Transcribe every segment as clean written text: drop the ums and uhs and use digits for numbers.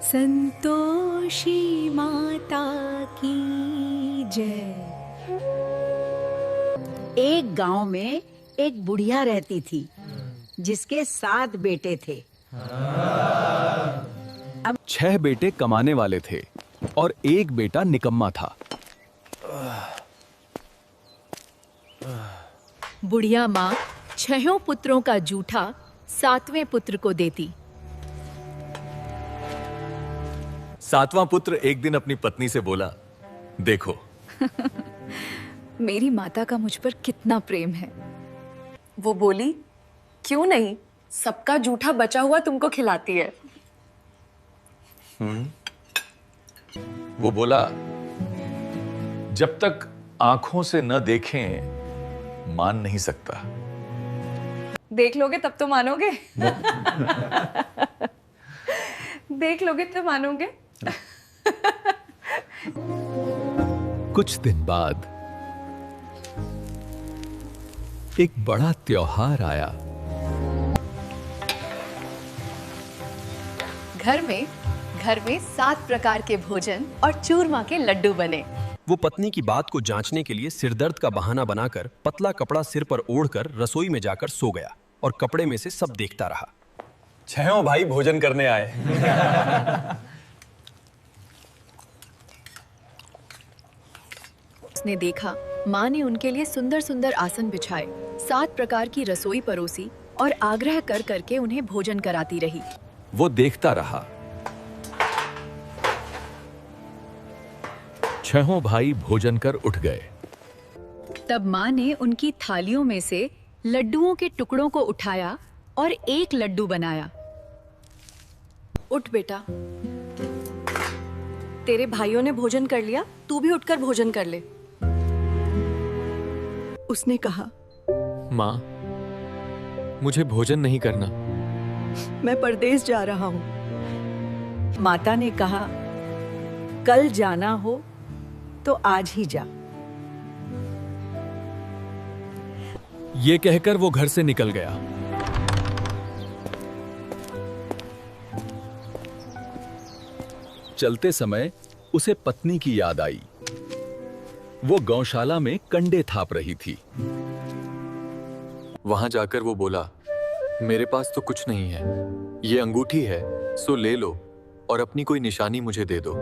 संतोषी माता की जय। एक गांव में एक बुढ़िया रहती थी जिसके 7 बेटे थे। अब 6 बेटे कमाने वाले थे और एक बेटा निकम्मा था। बुढ़िया माँ 6 पुत्रों का जूठा 7वें पुत्र को देती। 7वां पुत्र एक दिन अपनी पत्नी से बोला, देखो मेरी माता का मुझ पर कितना प्रेम है। वो बोली, क्यों नहीं, सबका जूठा बचा हुआ तुमको खिलाती है। वो बोला, जब तक आंखों से न देखें मान नहीं सकता। देख लोगे तब तो मानोगे। देख लोगे तो मानोगे। कुछ दिन बाद एक बड़ा त्योहार आया। घर में 7 प्रकार के भोजन और चूरमा के लड्डू बने। वो पत्नी की बात को जांचने के लिए सिरदर्द का बहाना बनाकर पतला कपड़ा सिर पर ओढ़कर रसोई में जाकर सो गया और कपड़े में से सब देखता रहा। 6 भाई भोजन करने आए। उसने देखा माँ ने उनके लिए सुंदर सुंदर आसन बिछाए, 7 प्रकार की रसोई परोसी और आग्रह कर करके उन्हें भोजन कराती रही। वो देखता रहा। 6 भाई भोजन कर उठ गए। तब माँ ने उनकी थालियों में से लड्डुओं के टुकड़ों को उठाया और एक लड्डू बनाया। उठ बेटा, तेरे भाइयों ने भोजन कर लिया, तू भी उठकर भोजन कर ले। उसने कहा, माँ, मुझे भोजन नहीं करना। मैं परदेश जा रहा हूँ। माता ने कहा, कल जाना हो तो आज ही जा। ये कहकर वो घर से निकल गया। चलते समय उसे पत्नी की याद आई। वो गौशाला में कंडे थाप रही थी। वहां जाकर वो बोला, मेरे पास तो कुछ नहीं है, ये अंगूठी है, सो ले लो और अपनी कोई निशानी मुझे दे दो।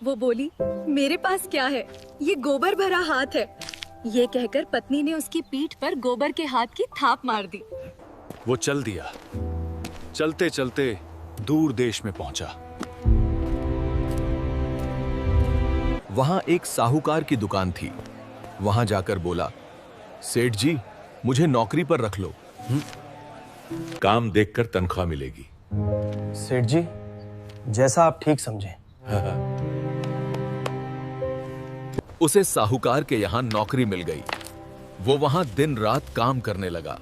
वो बोली, मेरे पास क्या है, ये गोबर भरा हाथ है। ये कहकर पत्नी ने उसकी पीठ पर गोबर के हाथ की थाप मार दी। वो चल दिया। चलते चलते दूर देश में पहुंचा। वहां एक साहूकार की दुकान थी। वहां जाकर बोला, सेठ जी, मुझे नौकरी पर रख लो। काम देखकर तनख्वाह मिलेगी। सेठ जी, जैसा आप ठीक समझें। उसे साहूकार के यहां नौकरी मिल गई। वो वहां दिन रात काम करने लगा।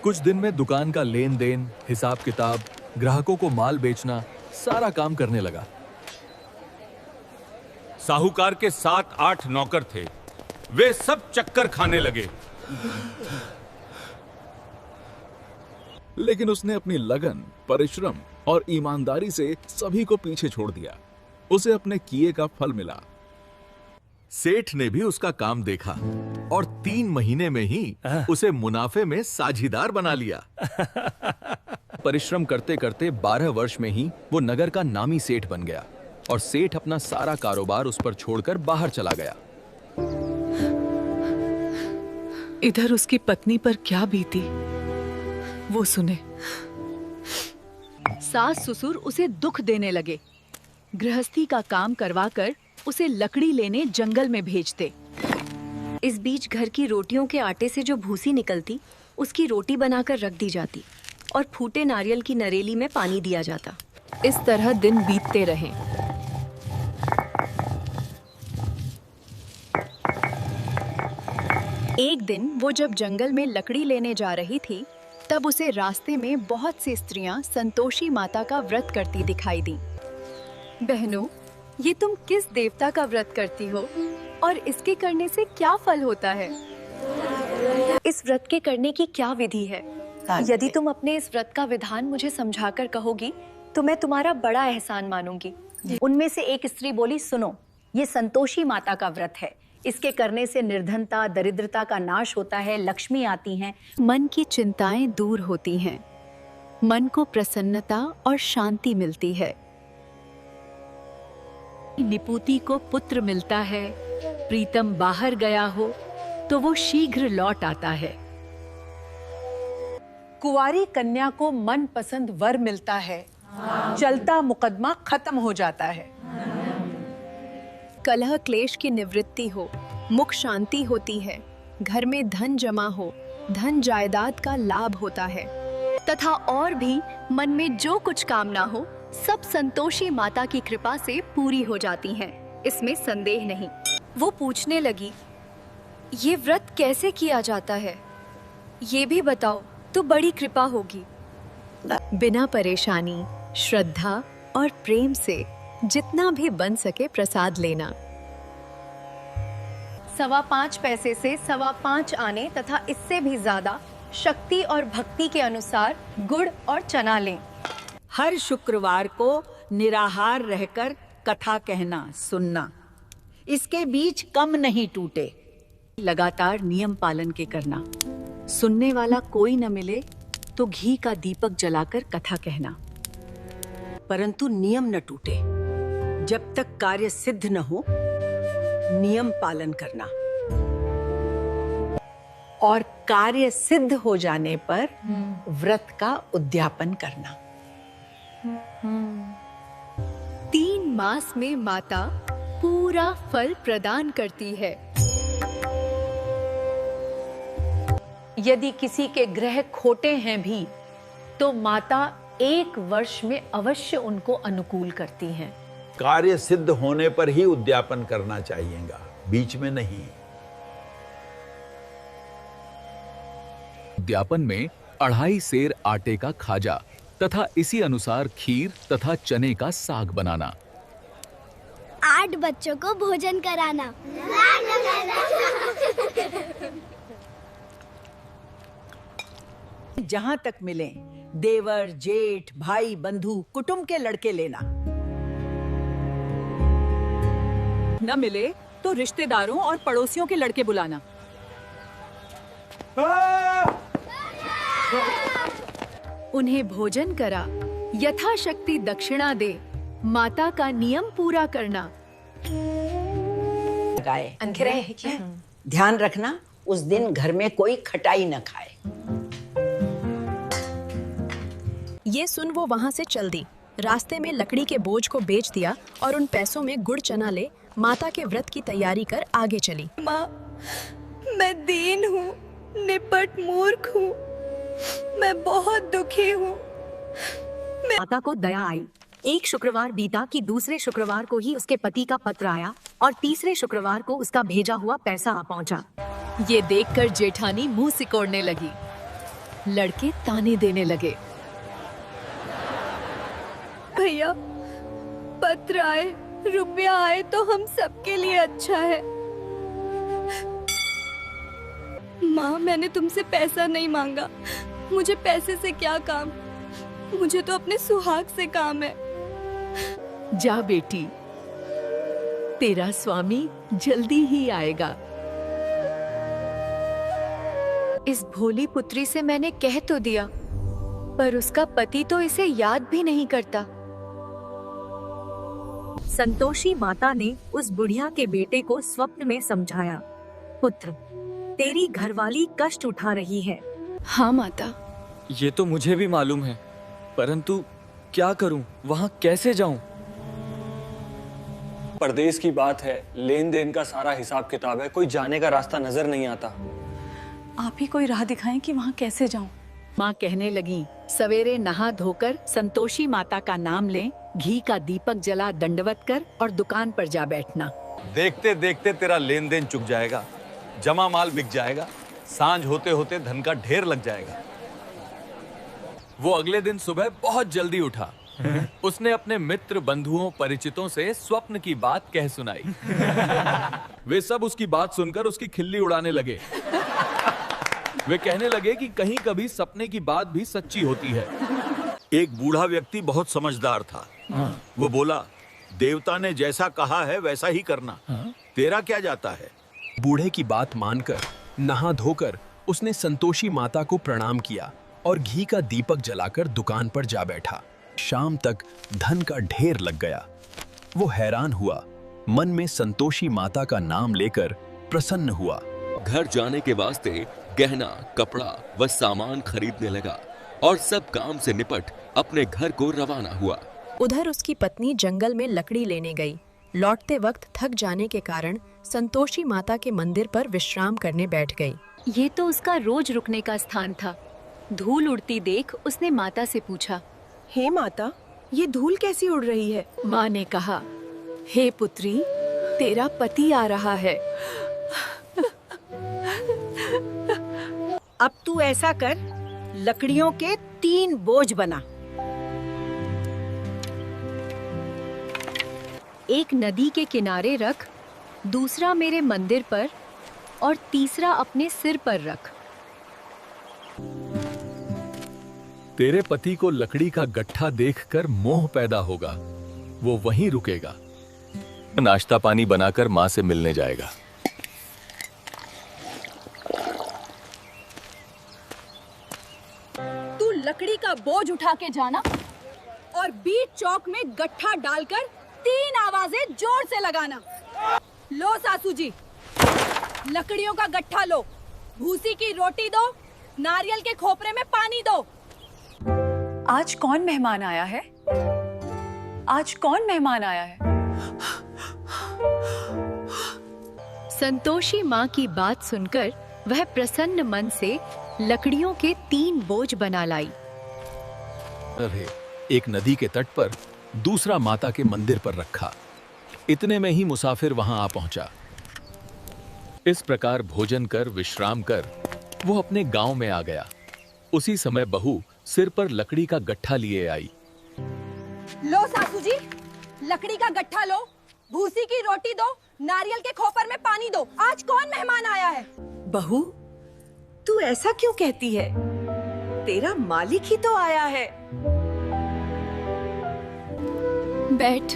कुछ दिन में दुकान का लेन देन, हिसाब किताब, ग्राहकों को माल बेचना, सारा काम करने लगा। साहूकार के 7-8 नौकर थे। वे सब चक्कर खाने लगे। लेकिन उसने अपनी लगन, परिश्रम और ईमानदारी से सभी को पीछे छोड़ दिया। उसे अपने किए का फल मिला। सेठ ने भी उसका काम देखा और 3 महीने में ही उसे मुनाफे में साझीदार बना लिया। परिश्रम करते करते 12 वर्ष में ही वो नगर का नामी सेठ बन गया और सेठ अपना सारा कारोबार उस पर छोड़कर बाहर चला गया। इधर उसकी पत्नी पर क्या बीती, वो सुने। सास ससुर उसे दुख देने लगे। गृहस्थी का काम करवाकर उसे लकड़ी लेने जंगल में भेजते। इस बीच घर की रोटियों के आटे से जो भूसी निकलती, उसकी रोटी बनाकर रख दी जाती और फूटे नारियल की नरेली में पानी दिया जाता। इस तरह दिन बीतते रहे। एक दिन वो जब जंगल में लकड़ी लेने जा रही थी, तब उसे रास्ते में बहुत सी स्त्रियां संतोषी माता का व्रत करती दिखाई दी। बहनों, ये तुम किस देवता का व्रत करती हो और इसके करने से क्या फल होता है? इस व्रत के करने की क्या विधि है? साथ यदि तुम अपने इस व्रत का विधान मुझे समझाकर कहोगी तो मैं तुम्हारा बड़ा एहसान मानूंगी। उनमें से एक स्त्री बोली, सुनो, ये संतोषी माता का व्रत है। इसके करने से निर्धनता, दरिद्रता का नाश होता है, लक्ष्मी आती हैं। मन की चिंताएं दूर होती हैं, मन को प्रसन्नता और शांति मिलती है। निपुति को पुत्र मिलता है, प्रीतम बाहर गया हो तो वो शीघ्र लौट आता है। कुंवारी कन्या को मन पसंद वर मिलता है, चलता मुकदमा खत्म हो जाता है। कलह क्लेश की निवृत्ति हो, मुख शांति होती है, घर में धन जमा हो, धन जायदाद का लाभ होता है, तथा और भी मन में जो कुछ कामना हो सब संतोषी माता की कृपा से पूरी हो जाती हैं, इसमें संदेह नहीं। वो पूछने लगी, ये व्रत कैसे किया जाता है? ये भी बताओ तो बड़ी कृपा होगी। बिना परेशानी, श्रद्धा और प्रेम से जितना भी बन सके प्रसाद लेना। 5.25 पैसे से 5.25 आने तथा इससे भी ज्यादा शक्ति और भक्ति के अनुसार गुड़ और चना लें। हर शुक्रवार को निराहार रहकर कथा कहना, सुनना। इसके बीच कम नहीं टूटे। लगातार नियम पालन के करना। सुनने वाला कोई न मिले तो घी का दीपक जलाकर कथा कहना, परंतु नियम न टूटे। जब तक कार्य सिद्ध न हो, नियम पालन करना। और कार्य सिद्ध हो जाने पर व्रत का उद्यापन करना। 3 मास में माता पूरा फल प्रदान करती है। यदि किसी के ग्रह खोटे हैं भी तो माता 1 वर्ष में अवश्य उनको अनुकूल करती हैं। कार्य सिद्ध होने पर ही उद्यापन करना चाहिएगा, बीच में नहीं। उद्यापन में 2.5 सेर आटे का खाजा तथा इसी अनुसार खीर तथा चने का साग बनाना। 8 बच्चों को भोजन कराना। जहां तक मिले देवर, जेठ, भाई, बंधु, कुटुंब के लड़के लेना। न मिले तो रिश्तेदारों और पड़ोसियों के लड़के बुलाना। उन्हें भोजन करा, यथाशक्ति दक्षिणा दे, माता का नियम पूरा करना। अंधेरे है क्या? ध्यान रखना, उस दिन घर में कोई खटाई न खाए। ये सुन वो वहां से चल दी। रास्ते में लकड़ी के बोझ को बेच दिया और उन पैसों में गुड़ चना ले माता के व्रत की तैयारी कर आगे चली। माँ, मैं दीन हूँ, निपट मूर्ख हूँ, मैं बहुत दुखी हूँ। माता को दया आई। एक शुक्रवार बीता कि दूसरे शुक्रवार को ही उसके पति का पत्र आया और तीसरे शुक्रवार को उसका भेजा हुआ पैसा आ पहुंचा। ये देखकर जेठानी मुंह सिकोड़ने लगी। लड़के ताने देने लगे। भैया, पत्र आए, रुपया आए तो हम सबके लिए अच्छा है। माँ, मैंने तुमसे पैसा नहीं मांगा, मुझे पैसे से क्या काम, मुझे तो अपने सुहाग से काम है। जा बेटी, तेरा स्वामी जल्दी ही आएगा। इस भोली पुत्री से मैंने कह तो दिया, पर उसका पति तो इसे याद भी नहीं करता। संतोषी माता ने उस बुढ़िया के बेटे को स्वप्न में समझाया, पुत्र, तेरी घरवाली कष्ट उठा रही है। हाँ माता। ये तो मुझे भी मालूम है, परंतु क्या करूं, वहां कैसे जाऊं? परदेश की बात है, लेन देन का सारा हिसाब किताब है, कोई जाने का रास्ता नजर नहीं आता। आप ही कोई राह दिखाएं कि वहां कैसे जाऊं। माँ कहने लगी, सवेरे नहा धोकर संतोषी माता का नाम लें, घी का दीपक जला दंडवत कर और दुकान पर जा बैठना। देखते देखते तेरा लेन देन चुक जाएगा, जमा माल बिक जाएगा, सांझ होते होते धन का ढेर लग जाएगा। वो अगले दिन सुबह बहुत जल्दी उठा। उसने अपने मित्र, बंधुओं, परिचितों से स्वप्न की बात कह सुनाई। वे सब उसकी बात सुनकर उसकी खिल्ली उड़ाने लगे। वे कहने लगे कि कहीं कभी सपने की बात भी सच्ची होती है। एक बूढ़ा व्यक्ति बहुत समझदार था। वो बोला, देवता ने जैसा कहा है वैसा ही करना। तेरा क्या जाता है? बूढ़े की बात मानकर नहा धोकर उसने संतोषी माता को प्रणाम किया और घी का दीपक जलाकर दुकान पर जा बैठा। शाम तक धन का ढेर लग गया। वो हैरान हुआ, मन में संतोषी माता का नाम लेकर प्रसन्न हुआ। घर जाने के वास्ते गहना, कपड़ा व सामान खरीदने लगा और सब काम से निपट अपने घर को रवाना हुआ। उधर उसकी पत्नी जंगल में लकड़ी लेने गई। लौटते वक्त थक जाने के कारण संतोषी माता के मंदिर पर विश्राम करने बैठ गई। ये तो उसका रोज रुकने का स्थान था। धूल उड़ती देख उसने माता से पूछा, हे माता, ये धूल कैसी उड़ रही है? माँ ने कहा, हे पुत्री, तेरा पति आ रहा है। अब तू ऐसा कर, लकड़ियों के 3 बोझ बना। एक नदी के किनारे रख, दूसरा मेरे मंदिर पर और तीसरा अपने सिर पर रख। तेरे पति को लकड़ी का गट्ठा देखकर मोह पैदा होगा। वो वहीं रुकेगा। नाश्ता पानी बनाकर माँ से मिलने जाएगा। तू लकड़ी का बोझ उठा के जाना और बीच चौक में गट्ठा डालकर 3 आवाजें जोर से लगाना। लो सासू जी, लकड़ियों का गट्ठा लो, भूसी की रोटी दो, नारियल के खोपरे में पानी दो। आज कौन मेहमान आया है? आज कौन मेहमान आया है? संतोषी माँ की बात सुनकर वह प्रसन्न मन से लकड़ियों के 3 बोझ बना लाई। अरे, एक नदी के तट पर दूसरा माता के मंदिर पर रखा। इतने में ही मुसाफिर वहां आ पहुंचा। इस प्रकार भोजन कर विश्राम कर वो अपने गांव में आ गया। उसी समय बहू सिर पर लकड़ी का गट्ठा लिए आई। लो सासू जी, लकड़ी का गट्ठा लो, भूसी की रोटी दो, नारियल के खोपर में पानी दो। आज कौन मेहमान आया है? बहू, तू ऐसा क्यों कहती है? तेरा मालिक ही तो आया है। बैठ।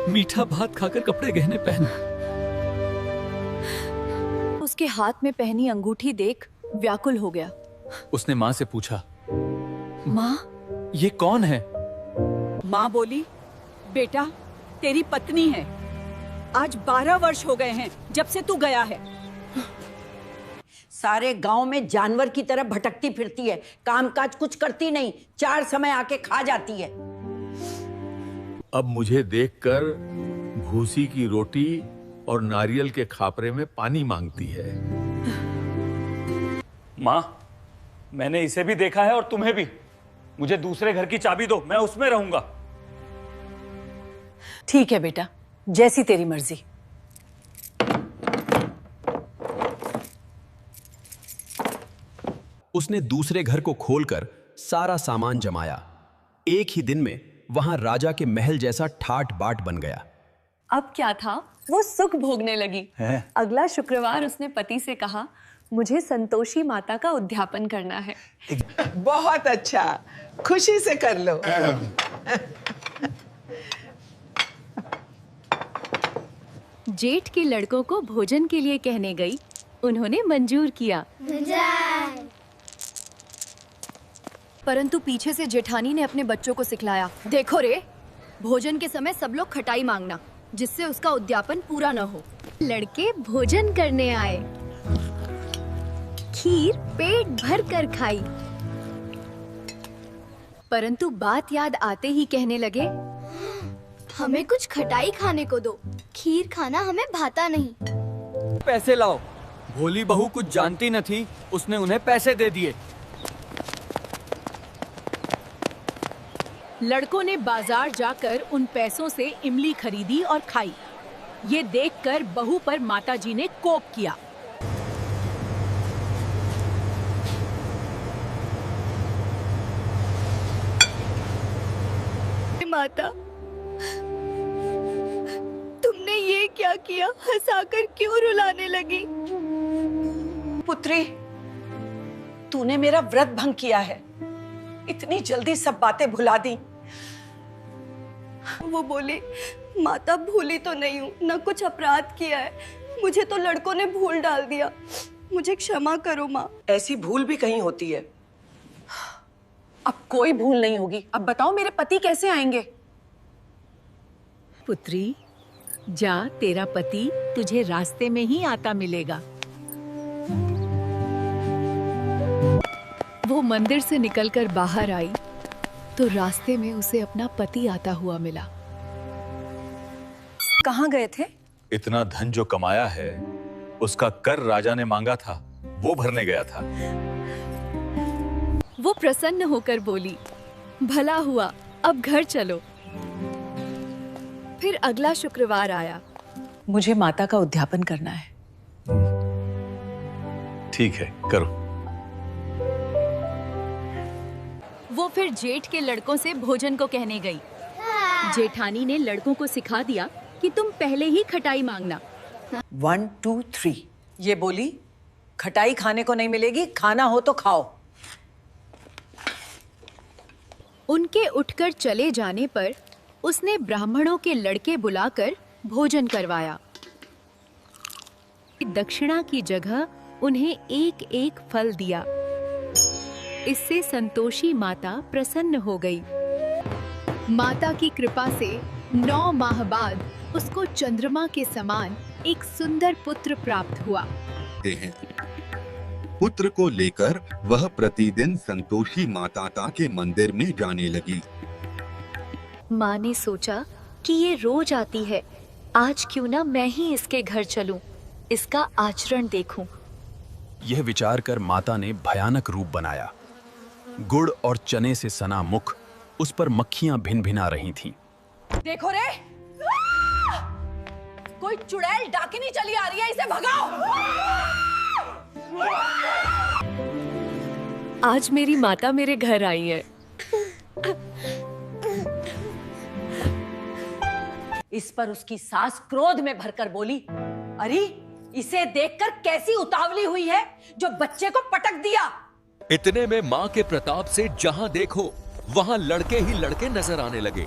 मीठा भात खाकर कपड़े गहने पहन। उसके हाथ में पहनी अंगूठी देख व्याकुल हो गया। उसने माँ से पूछा, माँ, ये कौन है? माँ बोली, बेटा, तेरी पत्नी है। आज 12 वर्ष हो गए हैं जब से तू गया है। सारे गांव में जानवर की तरह भटकती फिरती है, कामकाज कुछ करती नहीं, 4 समय आके खा जाती है। अब मुझे देखकर भूसी की रोटी और नारियल के खापरे में पानी मांगती है। माँ, मैंने इसे भी देखा है और तुम्हें भी। मुझे दूसरे घर की चाबी दो, मैं उसमें रहूंगा। ठीक है बेटा, जैसी तेरी मर्जी। उसने दूसरे घर को खोलकर सारा सामान जमाया। एक ही दिन में वहां राजा के महल जैसा ठाट बाट बन गया। अब क्या था, वो सुख भोगने लगी। अगला शुक्रवार उसने पति से कहा, मुझे संतोषी माता का उद्यापन करना है। बहुत अच्छा, खुशी से कर लो। जेठ के लड़कों को भोजन के लिए कहने गई। उन्होंने मंजूर किया। परंतु पीछे से जेठानी ने अपने बच्चों को सिखलाया, देखो रे, भोजन के समय सब लोग खटाई मांगना, जिससे उसका उद्यापन पूरा न हो। लड़के भोजन करने आए। खीर पेट भर कर खाई। परंतु बात याद आते ही कहने लगे, हमें कुछ खटाई खाने को दो, खीर खाना हमें भाता नहीं। पैसे लाओ। भोली बहू कुछ जानती न थी, उसने उन्हें पैसे दे दिए। लड़कों ने बाजार जाकर उन पैसों से इमली खरीदी और खाई। ये देखकर बहू पर माताजी ने कोप किया। माता, तुमने ये क्या किया? हंसाकर क्यों रुलाने लगी? पुत्री, तूने मेरा व्रत भंग किया है। इतनी जल्दी सब बातें भुला दी। वो बोली, माता भूली तो नहीं हूँ, न कुछ अपराध किया है, मुझे तो लड़कों ने भूल डाल दिया, मुझे क्षमा करो माँ। ऐसी भूल भी कहीं होती है। अब कोई भूल नहीं होगी। अब बताओ मेरे पति कैसे आएंगे? पुत्री, जा, तेरा पति तुझे रास्ते में ही आता मिलेगा। वो मंदिर से निकलकर बाहर आई तो रास्ते में उसे अपना पति आता हुआ मिला। कहाँ गए थे? इतना धन जो कमाया है उसका कर राजा ने मांगा था, वो भरने गया था। वो प्रसन्न होकर बोली, भला हुआ, अब घर चलो। फिर अगला शुक्रवार आया। मुझे माता का उद्यापन करना है। ठीक है, करो। वो फिर जेठ के लड़कों से भोजन को कहने गई। जेठानी ने लड़कों को सिखा दिया कि तुम पहले ही खटाई मांगना। 1 2 3। ये बोली, खटाई खाने को नहीं मिलेगी, खाना हो तो खाओ। उनके उठकर चले जाने पर उसने ब्राह्मणों के लड़के बुलाकर भोजन करवाया। दक्षिणा की जगह उन्हें एक एक फल दिया। इससे संतोषी माता प्रसन्न हो गई। माता की कृपा से 9 माह बाद उसको चंद्रमा के समान एक सुंदर पुत्र प्राप्त हुआ। पुत्र को लेकर वह प्रतिदिन संतोषी माता के मंदिर में जाने लगी। माँ ने सोचा कि ये रोज आती है, आज क्यों ना मैं ही इसके घर चलूं, इसका आचरण देखूं। यह विचार कर माता ने भयानक रूप बनाया। गुड़ और चने से सना मुख, उस पर मक्खियां भिन-भिना रही थीं। देखो रे, कोई चुड़ैल डाकिनी चली आ रही है, इसे भगाओ। आज मेरी माता मेरे घर आई है। इस पर उसकी सास क्रोध में भरकर बोली, अरे इसे देखकर कैसी उतावली हुई है जो बच्चे को पटक दिया। इतने में माँ के प्रताप से जहां देखो वहां लड़के ही लड़के नजर आने लगे।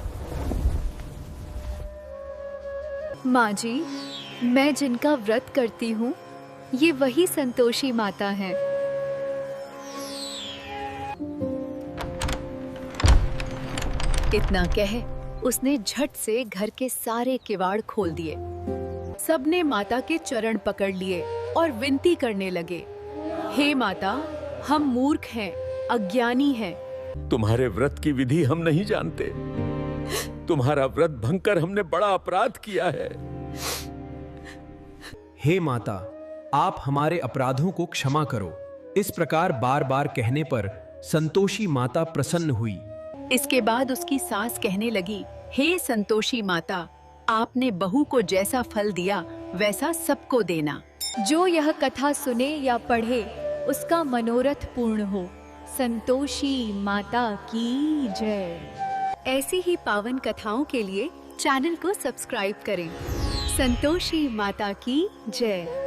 माँ जी, मैं जिनका व्रत करती हूँ, ये वही संतोषी माता है। इतना कह उसने झट से घर के सारे किवाड़ खोल दिए। सबने माता के चरण पकड़ लिए और विनती करने लगे, हे माता, हम मूर्ख हैं, अज्ञानी हैं। तुम्हारे व्रत की विधि हम नहीं जानते। तुम्हारा व्रत भंग कर हमने बड़ा अपराध किया है। हे माता, आप हमारे अपराधों को क्षमा करो। इस प्रकार बार बार कहने पर संतोषी माता प्रसन्न हुई। इसके बाद उसकी सास कहने लगी, हे संतोषी माता, आपने बहू को जैसा फल दिया वैसा सबको देना। जो यह कथा सुने या पढ़े उसका मनोरथ पूर्ण हो। संतोषी माता की जय। ऐसी ही पावन कथाओं के लिए चैनल को सब्सक्राइब करें। संतोषी माता की जय।